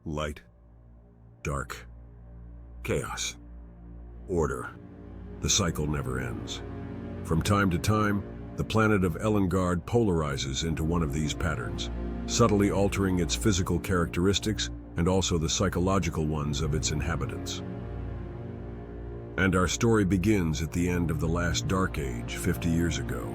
Light, dark, chaos, order. The cycle never ends. From time to time, the planet of Elengard polarizes into one of these patterns, subtly altering its physical characteristics and also the psychological ones of its inhabitants. And our story begins at the end of the last Dark Age 50 years ago.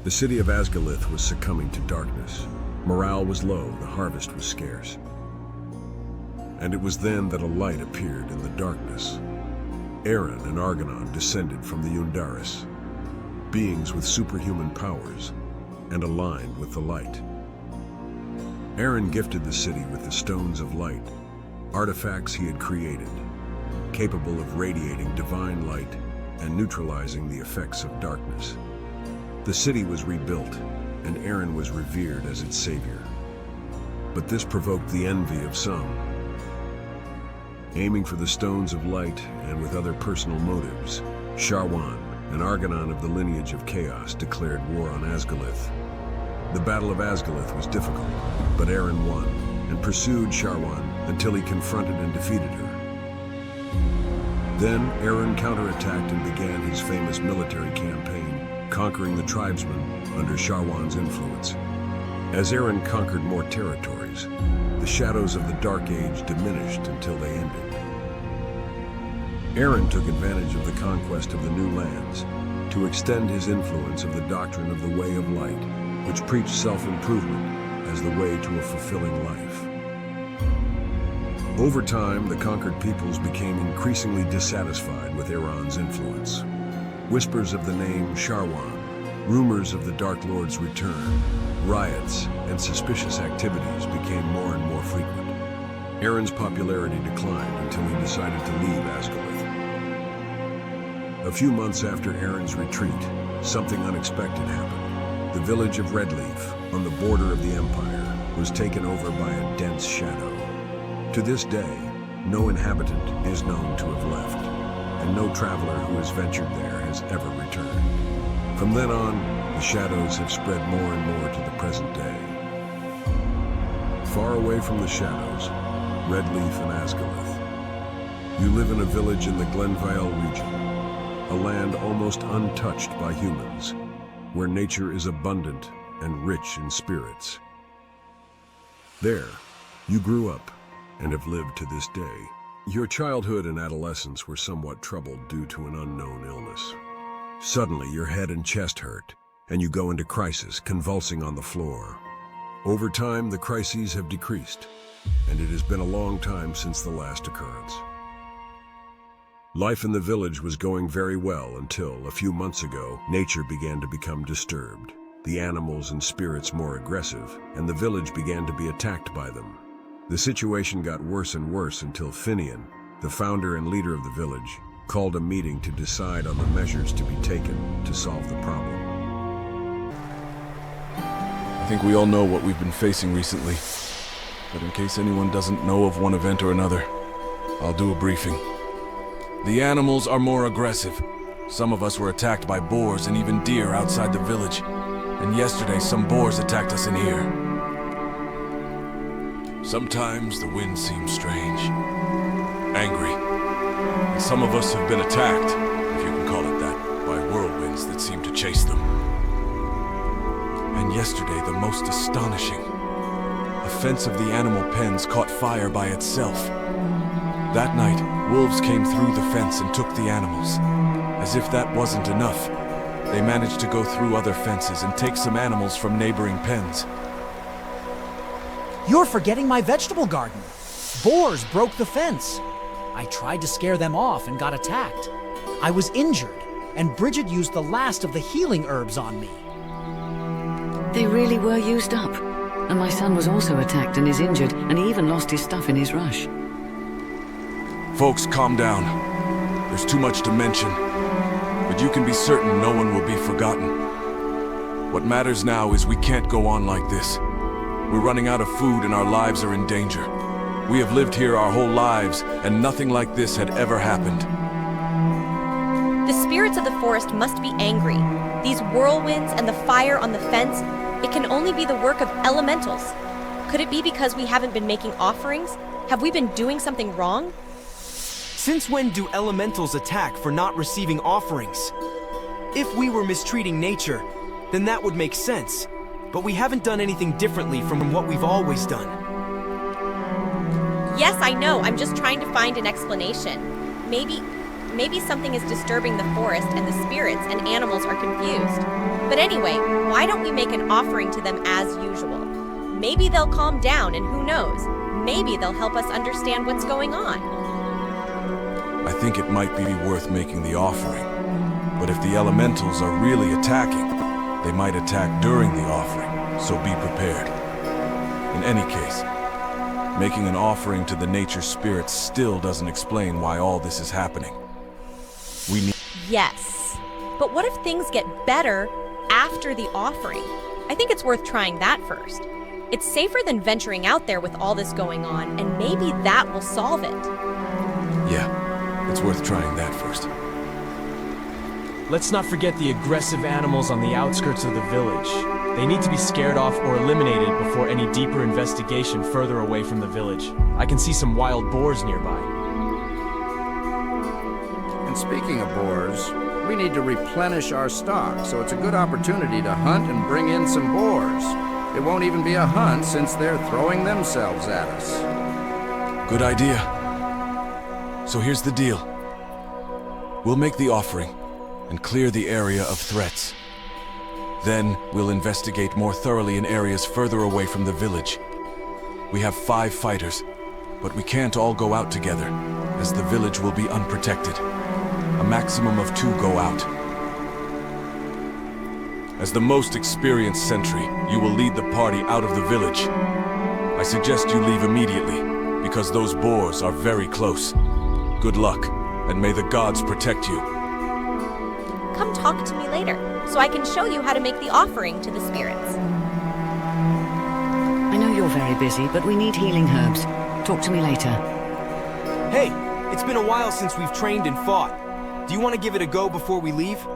The city of Asgalith was succumbing to darkness. Morale was low, the harvest was scarce. And it was then that a light appeared in the darkness. Eren and Argonon descended from the Undaris, beings with superhuman powers, and aligned with the light. Eren gifted the city with the Stones of Light, artifacts he had created, capable of radiating divine light and neutralizing the effects of darkness. The city was rebuilt, and Eren was revered as its savior. But this provoked the envy of some. Aiming for the Stones of Light and with other personal motives, Sharwan, an Argonon of the lineage of Chaos, declared war on Asgalith. The Battle of Asgalith was difficult, but Eren won and pursued Sharwan until he confronted and defeated her. Then Eren counterattacked and began his famous military campaign, conquering the tribesmen under Sharwan's influence. As Eren conquered more territories, the shadows of the Dark Age diminished until they ended. Eren took advantage of the conquest of the new lands to extend his influence of the doctrine of the Way of Light, which preached self-improvement as the way to a fulfilling life. Over time, the conquered peoples became increasingly dissatisfied with Eren's influence. Whispers of the name Sharwan, rumors of the Dark Lord's return, riots, and suspicious activities became more and more frequent. Eren's popularity declined until he decided to leave Asgalith. A few months after Eren's retreat, something unexpected happened. The village of Redleaf, on the border of the Empire, was taken over by a dense shadow. To this day, no inhabitant is known to have left, and no traveler who has ventured there has ever returned. From then on, the shadows have spread more and more to the present day. Far away from the shadows, Redleaf and Asgalith, you live in a village in the Glenvale region, a land almost untouched by humans, where nature is abundant and rich in spirits. There, you grew up and have lived to this day. Your childhood and adolescence were somewhat troubled due to an unknown illness. Suddenly, your head and chest hurt, and you go into crisis, convulsing on the floor. Over time, the crises have decreased, and it has been a long time since the last occurrence. Life in the village was going very well until, a few months ago, nature began to become disturbed, the animals and spirits more aggressive, and the village began to be attacked by them. The situation got worse and worse until Finian, the founder and leader of the village, called a meeting to decide on the measures to be taken to solve the problem. I think we all know what we've been facing recently, but in case anyone doesn't know of one event or another, I'll do a briefing. The animals are more aggressive. Some of us were attacked by boars and even deer outside the village, and yesterday some boars attacked us in here. Sometimes the wind seems strange, angry, and some of us have been attacked, if you can call it that, by whirlwinds that seem to chase them. And yesterday, the most astonishing, a fence of the animal pens caught fire by itself. That night, wolves came through the fence and took the animals. As if that wasn't enough, they managed to go through other fences and take some animals from neighboring pens. You're forgetting my vegetable garden. Boars broke the fence. I tried to scare them off and got attacked. I was injured, and Bridget used the last of the healing herbs on me. They really were used up. And my son was also attacked and is injured, and he even lost his stuff in his rush. Folks, calm down. There's too much to mention, but you can be certain no one will be forgotten. What matters now is we can't go on like this. We're running out of food and our lives are in danger. We have lived here our whole lives, and nothing like this had ever happened. The spirits of the forest must be angry. These whirlwinds and the fire on the fence, it can only be the work of elementals. Could it be because we haven't been making offerings? Have we been doing something wrong? Since when do elementals attack for not receiving offerings? If we were mistreating nature, then that would make sense. But we haven't done anything differently from what we've always done. Yes, I know. I'm just trying to find an explanation. Maybe something is disturbing the forest and the spirits and animals are confused. But anyway, why don't we make an offering to them as usual? Maybe they'll calm down, and who knows? Maybe they'll help us understand what's going on. I think it might be worth making the offering. But if the elementals are really attacking, they might attack during the offering, so be prepared. In any case, making an offering to the nature spirits still doesn't explain why all this is happening. We need... Yes. But what if things get better after the offering? I think it's worth trying that first. It's safer than venturing out there with all this going on, and maybe that will solve it. Yeah, it's worth trying that first. Let's not forget the aggressive animals on the outskirts of the village. They need to be scared off or eliminated before any deeper investigation further away from the village. I can see some wild boars nearby. And speaking of boars, we need to replenish our stock, so it's a good opportunity to hunt and bring in some boars. It won't even be a hunt since they're throwing themselves at us. Good idea. So here's the deal. We'll make the offering and clear the area of threats. Then we'll investigate more thoroughly in areas further away from the village. We have 5 fighters, but we can't all go out together, as the village will be unprotected. A maximum of 2 go out. As the most experienced sentry, you will lead the party out of the village. I suggest you leave immediately, because those boars are very close. Good luck, and may the gods protect you. Come talk to me later, so I can show you how to make the offering to the spirits. I know you're very busy, but we need healing herbs. Talk to me later. Hey, it's been a while since we've trained and fought. Do you want to give it a go before we leave?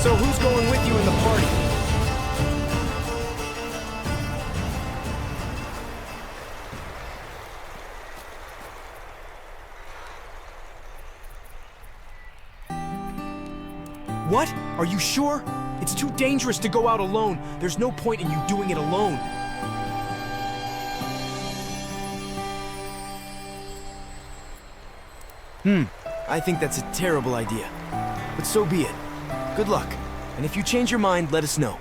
So who's going with you in the party? What? Are you sure? It's too dangerous to go out alone. There's no point in you doing it alone. I think that's a terrible idea. But so be it. Good luck. And if you change your mind, let us know.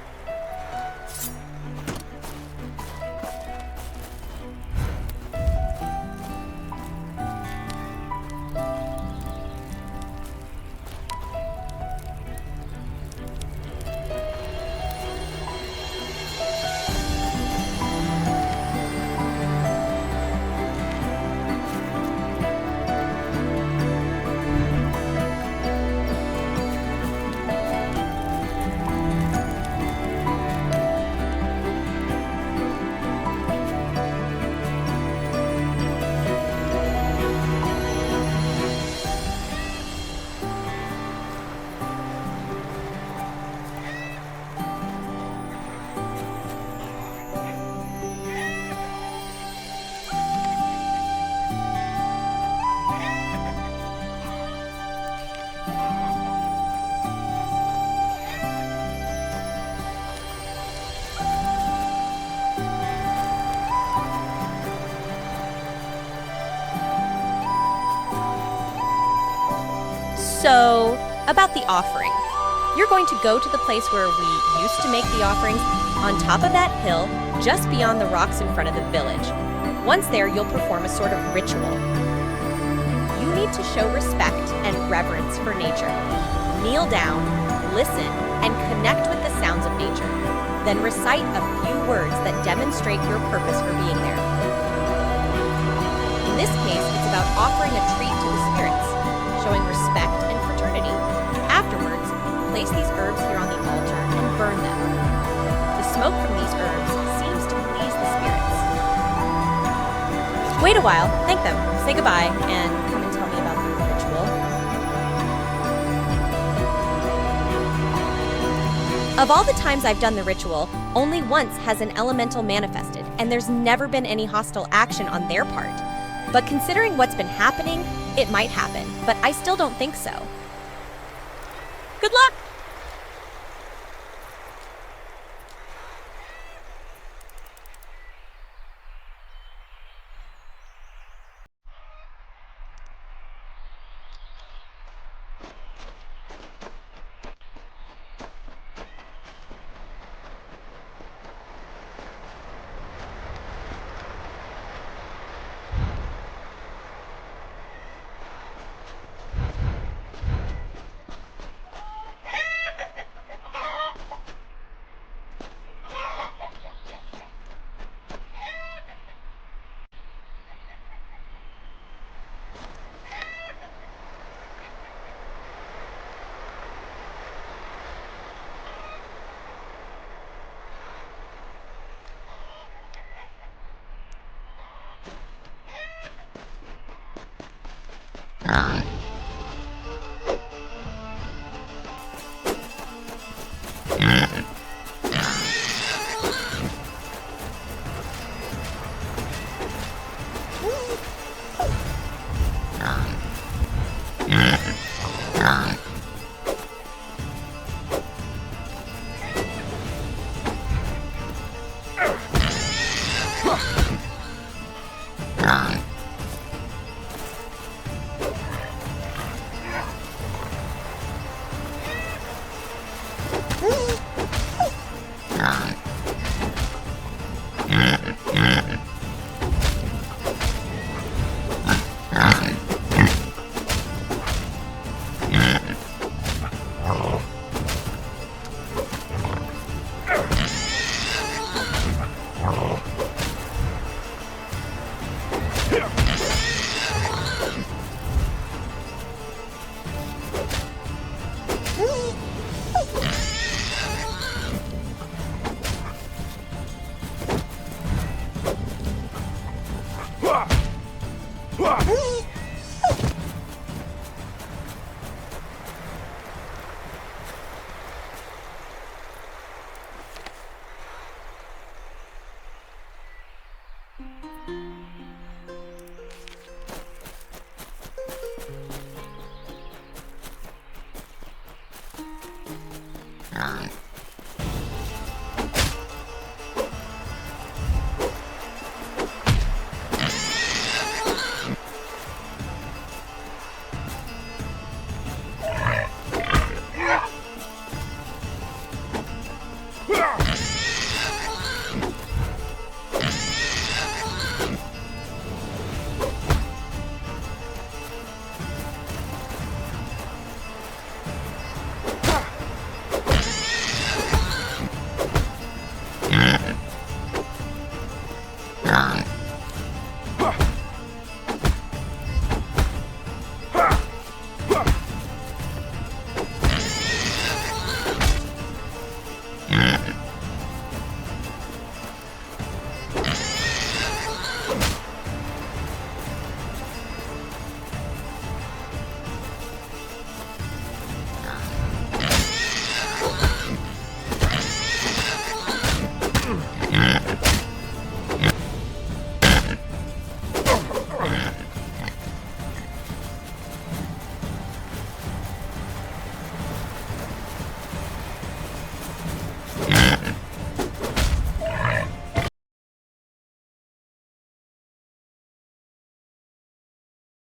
So, about the offering. You're going to go to the place where we used to make the offerings, on top of that hill, just beyond the rocks in front of the village. Once there, you'll perform a sort of ritual. You need to show respect and reverence for nature. Kneel down, listen, and connect with the sounds of nature. Then recite a few words that demonstrate your purpose for being there. In this case, it's about offering a treat to the spirits, showing respect and fraternity. Afterwards, place these herbs here on the altar and burn them. The smoke from these herbs seems to please the spirits. Wait a while, thank them, say goodbye, and come and tell me about the ritual. Of all the times I've done the ritual, only once has an elemental manifested, and there's never been any hostile action on their part. But considering what's been happening, it might happen, but I still don't think so. Good luck! on.